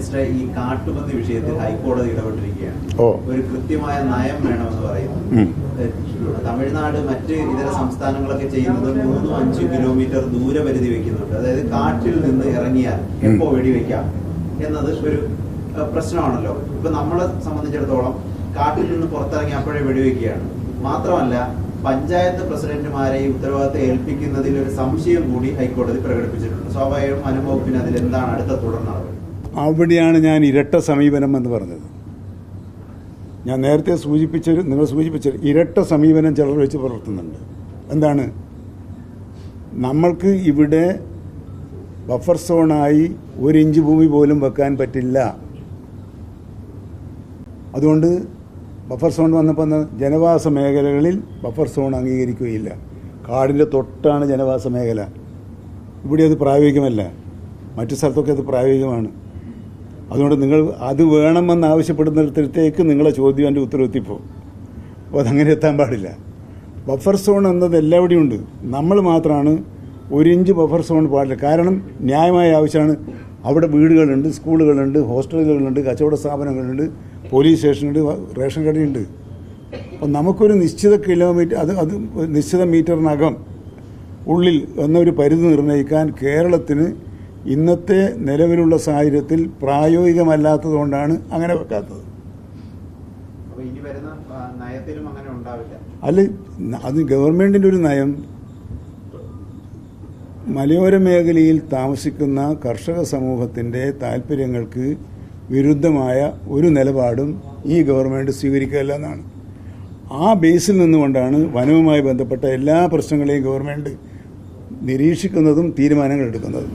Minister, ഈ കാട്ടുപന്നി വിഷയത്തിൽ ഹൈക്കോടതി ഇടപെട്ടിരിക്കുകയാണ്. ഒരു കൃത്യമായ നയം വേണമെന്ന് പറയുന്നു. തമിഴ്നാട് മറ്റ് ഇതര സംസ്ഥാനങ്ങളൊക്കെ ചെയ്യുന്നത് 3-5 കിലോമീറ്റർ ദൂരപരിധി വെക്കുന്നുണ്ട്. അതായത് കാട്ടിൽ നിന്ന് ഇറങ്ങിയാൽ എപ്പോ വെടിവെക്കാം എന്നത് ഒരു പ്രശ്നമാണല്ലോ. ഇപ്പൊ നമ്മളെ സംബന്ധിച്ചിടത്തോളം കാട്ടിൽ നിന്ന് പുറത്തിറങ്ങി അപ്പോഴേ വെടിവെക്കുകയാണ്. മാത്രമല്ല, പഞ്ചായത്ത് പ്രസിഡന്റുമാരെ ഈ ഉത്തരവാദിത്തം ഏൽപ്പിക്കുന്നതിൽ ഒരു സംശയം കൂടി ഹൈക്കോടതി പ്രകടിപ്പിച്ചിട്ടുണ്ട്. സ്വാഭാവികം അനുഭവത്തിന് അതിൽ എന്താണ് അടുത്ത തുടർ നടപടി? അവിടെയാണ് ഞാൻ ഇരട്ട സമീപനം എന്ന് പറഞ്ഞത്. ഞാൻ നേരത്തെ നിങ്ങൾ സൂചിപ്പിച്ചൊരു ഇരട്ട സമീപനം ചിലർ വെച്ച് പുലർത്തുന്നുണ്ട്. എന്താണ്? നമ്മൾക്ക് ഇവിടെ ബഫർ സോണായി 1 ഇഞ്ച് ഭൂമി പോലും വെക്കാൻ പറ്റില്ല. അതുകൊണ്ട് ബഫർ സോൺ വന്നപ്പോൾ ജനവാസ മേഖലകളിൽ ബഫർ സോൺ അംഗീകരിക്കുകയില്ല. കാടിൻ്റെ തൊട്ടാണ് ജനവാസ മേഖല. ഇവിടെ അത് പ്രായോഗികമല്ല, മറ്റു സ്ഥലത്തൊക്കെ അത് പ്രായോഗികമാണ്. അതുകൊണ്ട് നിങ്ങൾ അത് വേണമെന്ന് ആവശ്യപ്പെടുന്നിടത്തേക്ക് നിങ്ങളെ ചോദ്യം എൻ്റെ ഉത്തരവെത്തിപ്പോൾ. അപ്പോൾ അതങ്ങനെ എത്താൻ പാടില്ല. ബഫർ സോൺ എന്നത് എല്ലാവിടെയും ഉണ്ട്. നമ്മൾ മാത്രമാണ് 1 ഇഞ്ച് ബഫർ സോൺ പാടില്ല. കാരണം ന്യായമായ ആവശ്യമാണ്. അവിടെ വീടുകളുണ്ട്, സ്കൂളുകളുണ്ട്, ഹോസ്റ്റലുകളുണ്ട്, കച്ചവട സ്ഥാപനങ്ങളുണ്ട്, പോലീസ് സ്റ്റേഷനുണ്ട്, റേഷൻ കടയുണ്ട്. അപ്പം നമുക്കൊരു നിശ്ചിത കിലോമീറ്റർ അത് നിശ്ചിത മീറ്ററിനകം ഉള്ളിൽ എന്നൊരു പരിധി നിർണ്ണയിക്കാൻ കേരളത്തിന് ഇന്നത്തെ നിലവിലുള്ള സാഹചര്യത്തിൽ പ്രായോഗികമല്ലാത്തതുകൊണ്ടാണ് അങ്ങനെ വെക്കാത്തത്. അല്ല, അത് ഗവൺമെൻറ്റിൻ്റെ ഒരു നയം. മലയോര മേഖലയിൽ താമസിക്കുന്ന കർഷക സമൂഹത്തിൻ്റെ താല്പര്യങ്ങൾക്ക് വിരുദ്ധമായ ഒരു നിലപാടും ഈ ഗവൺമെൻറ് സ്വീകരിക്കുകയില്ല എന്നാണ്. ആ ബേസിൽ നിന്നുകൊണ്ടാണ് വനവുമായി ബന്ധപ്പെട്ട എല്ലാ പ്രശ്നങ്ങളെയും ഗവൺമെൻറ് നിരീക്ഷിക്കുന്നതും തീരുമാനങ്ങൾ എടുക്കുന്നതും.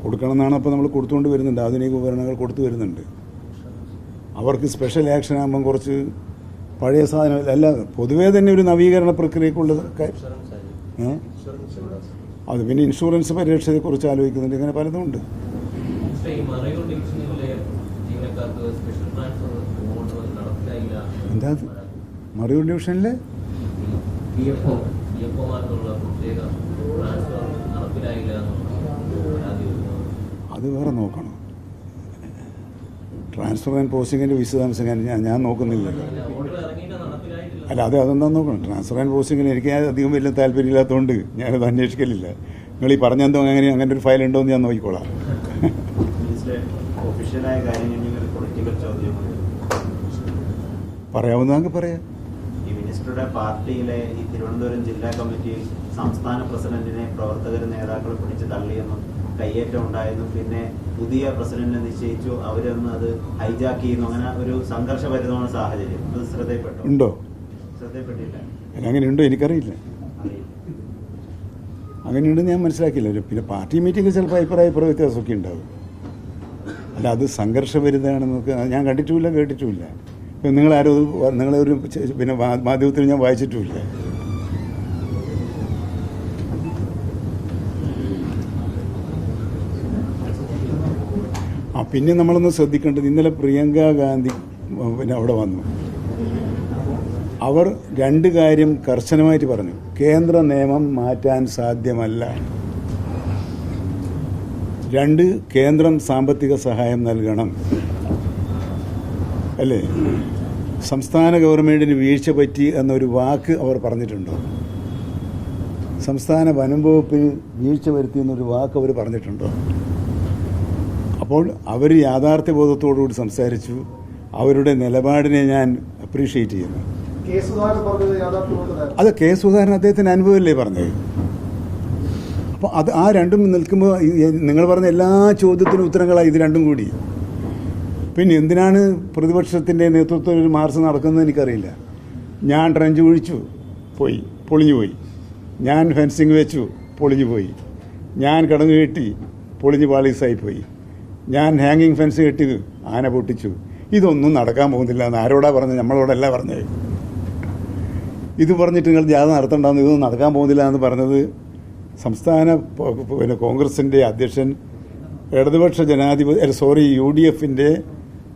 കൊടുക്കണമെന്നാണ് അപ്പോൾ നമ്മൾ കൊടുത്തുകൊണ്ട് വരുന്നുണ്ട്. ആധുനിക ഉപകരണങ്ങൾ കൊടുത്തു വരുന്നുണ്ട്. അവർക്ക് സ്പെഷ്യൽ ആക്ഷൻ ആകുമ്പം കുറച്ച് പഴയ സാധനം അല്ല, പൊതുവേ തന്നെ ഒരു നവീകരണ പ്രക്രിയക്കുള്ളത്. അത് പിന്നെ ഇൻഷുറൻസ് പരിരക്ഷയെക്കുറിച്ച് ആലോചിക്കുന്നുണ്ട്. ഇങ്ങനെ പലതും ഉണ്ട്. എന്താ മറയൂർ ഡിവിഷനിലെ അത് വേറെ നോക്കണം. ട്രാൻസ്ഫർ ആൻഡ് പോസ്റ്റിങ്ങിൻ്റെ വിശദാംശം ഞാൻ നോക്കുന്നില്ലല്ലോ. അല്ല, അതെന്താ നോക്കണം. ട്രാൻസ്ഫർ ആൻഡ് പോസ്റ്റിങ്ങിന് എനിക്ക് അധികം വലിയ താല്പര്യമില്ലാത്തതുകൊണ്ട് ഞാനത് അന്വേഷിക്കലില്ല. നിങ്ങൾ ഈ പറഞ്ഞെന്തോ അങ്ങനെ ഒരു ഫയൽ ഉണ്ടോ എന്ന് ഞാൻ നോക്കിക്കോളാം. പറയാവുന്നതെങ്കിൽ പറയാം. ഈ മിനിസ്റ്ററുടെ പാർട്ടിയിലെ ഈ തിരുവനന്തപുരം ജില്ലാ കമ്മിറ്റിയിൽ സംസ്ഥാന പ്രസിഡന്റിനെ പ്രവർത്തകർ നേതാക്കൾ പിടിച്ച് തള്ളിയെന്നും കയ്യേറ്റം ഉണ്ടായെന്നും പിന്നെ പുതിയ പ്രസിഡന്റിനെ നിശ്ചയിച്ചു, അവരൊന്ന് അത് ഹൈജാക്ക് ചെയ്യുന്നു, അങ്ങനെ ഒരു സംഘർഷഭരിതമായ സാഹചര്യം. അത് ശ്രദ്ധയിൽപ്പെട്ടോ? ഉണ്ടോ? ശ്രദ്ധയിൽപ്പെട്ടില്ല. അങ്ങനെയുണ്ടോ എനിക്കറിയില്ല. അങ്ങനെയുണ്ടെന്ന് ഞാൻ മനസ്സിലാക്കിയില്ല. പിന്നെ പാർട്ടി മീറ്റിംഗിൽ ചിലപ്പോൾ അഭിപ്രായ വ്യത്യാസമൊക്കെ ഉണ്ടാവും. അല്ല, അത് സംഘർഷഭരിതമാണെന്നൊക്കെ ഞാൻ കണ്ടിട്ടുമില്ല, കേട്ടിട്ടുമില്ല. ഇപ്പം നിങ്ങളൊരു പിന്നെ മാധ്യമത്തിൽ ഞാൻ വായിച്ചിട്ടുമില്ല. പിന്നെ നമ്മളൊന്ന് ശ്രദ്ധിക്കേണ്ടത്, ഇന്നലെ പ്രിയങ്ക ഗാന്ധി പിന്നെ അവിടെ വന്നു. അവർ 2 കാര്യം കർശനമായിട്ട് പറഞ്ഞു. കേന്ദ്ര നിയമം മാറ്റാൻ സാധ്യമല്ല. 2, കേന്ദ്രം സാമ്പത്തിക സഹായം നൽകണം. അല്ലേ? സംസ്ഥാന ഗവൺമെൻറ്റിന് വീഴ്ച പറ്റി എന്നൊരു വാക്ക് അവർ പറഞ്ഞിട്ടുണ്ടോ? സംസ്ഥാന വനം വകുപ്പിന് വീഴ്ച വരുത്തി എന്നൊരു വാക്ക് അവർ പറഞ്ഞിട്ടുണ്ടോ? അപ്പോൾ അവർ യാഥാർത്ഥ്യബോധത്തോടുകൂടി സംസാരിച്ചു. അവരുടെ നിലപാടിനെ ഞാൻ അപ്രീഷിയേറ്റ് ചെയ്യുന്നു. അത് കെ സുധാകരൻ അദ്ദേഹത്തിന് അനുഭവമല്ലേ പറഞ്ഞത്. അപ്പോൾ ആ രണ്ടും നിൽക്കുമ്പോൾ നിങ്ങൾ പറഞ്ഞ എല്ലാ ചോദ്യത്തിനും ഉത്തരങ്ങളായി ഇത് രണ്ടും കൂടി. പിന്നെ എന്തിനാണ് പ്രതിപക്ഷത്തിൻ്റെ നേതൃത്വത്തിൽ ഒരു മാർച്ച് നടക്കുന്നത് എനിക്കറിയില്ല. ഞാൻ ട്രെഞ്ച് കുഴിച്ചു, പൊളിഞ്ഞുപോയി. ഞാൻ ഫെൻസിങ് വെച്ചു, പൊളിഞ്ഞുപോയി. ഞാൻ കിടങ്ങ് കെട്ടി, പൊളിഞ്ഞ് പാളീസായിപ്പോയി. ഞാൻ ഹാങ്ങിങ് ഫെൻസ് കെട്ടി, ആന പൊട്ടിച്ചു. ഇതൊന്നും നടക്കാൻ പോകുന്നില്ല എന്ന് ആരോടാ പറഞ്ഞത്? നമ്മളോടല്ല പറഞ്ഞത്. ഇത് പറഞ്ഞിട്ട് നിങ്ങൾ ജാഥ നടത്തണ്ടെന്ന്, ഇതൊന്നും നടക്കാൻ പോകുന്നില്ല എന്ന് പറഞ്ഞത് സംസ്ഥാന കോൺഗ്രസിൻ്റെ അധ്യക്ഷൻ, ഇടതുപക്ഷ UDFിൻ്റെ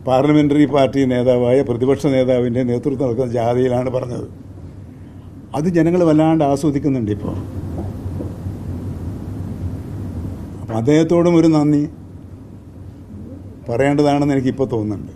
പാർലമെൻ്ററി പാർട്ടി നേതാവായ പ്രതിപക്ഷ നേതാവിൻ്റെ നേതൃത്വം നടക്കുന്ന ജാഥയിലാണ് പറഞ്ഞത്. അത് ജനങ്ങൾ വല്ലാണ്ട് ആസ്വദിക്കുന്നുണ്ട് ഇപ്പോൾ. അപ്പം അദ്ദേഹത്തോടും ഒരു നന്ദി പറയേണ്ടതാണെന്ന് എനിക്കിപ്പോൾ തോന്നുന്നുണ്ട്.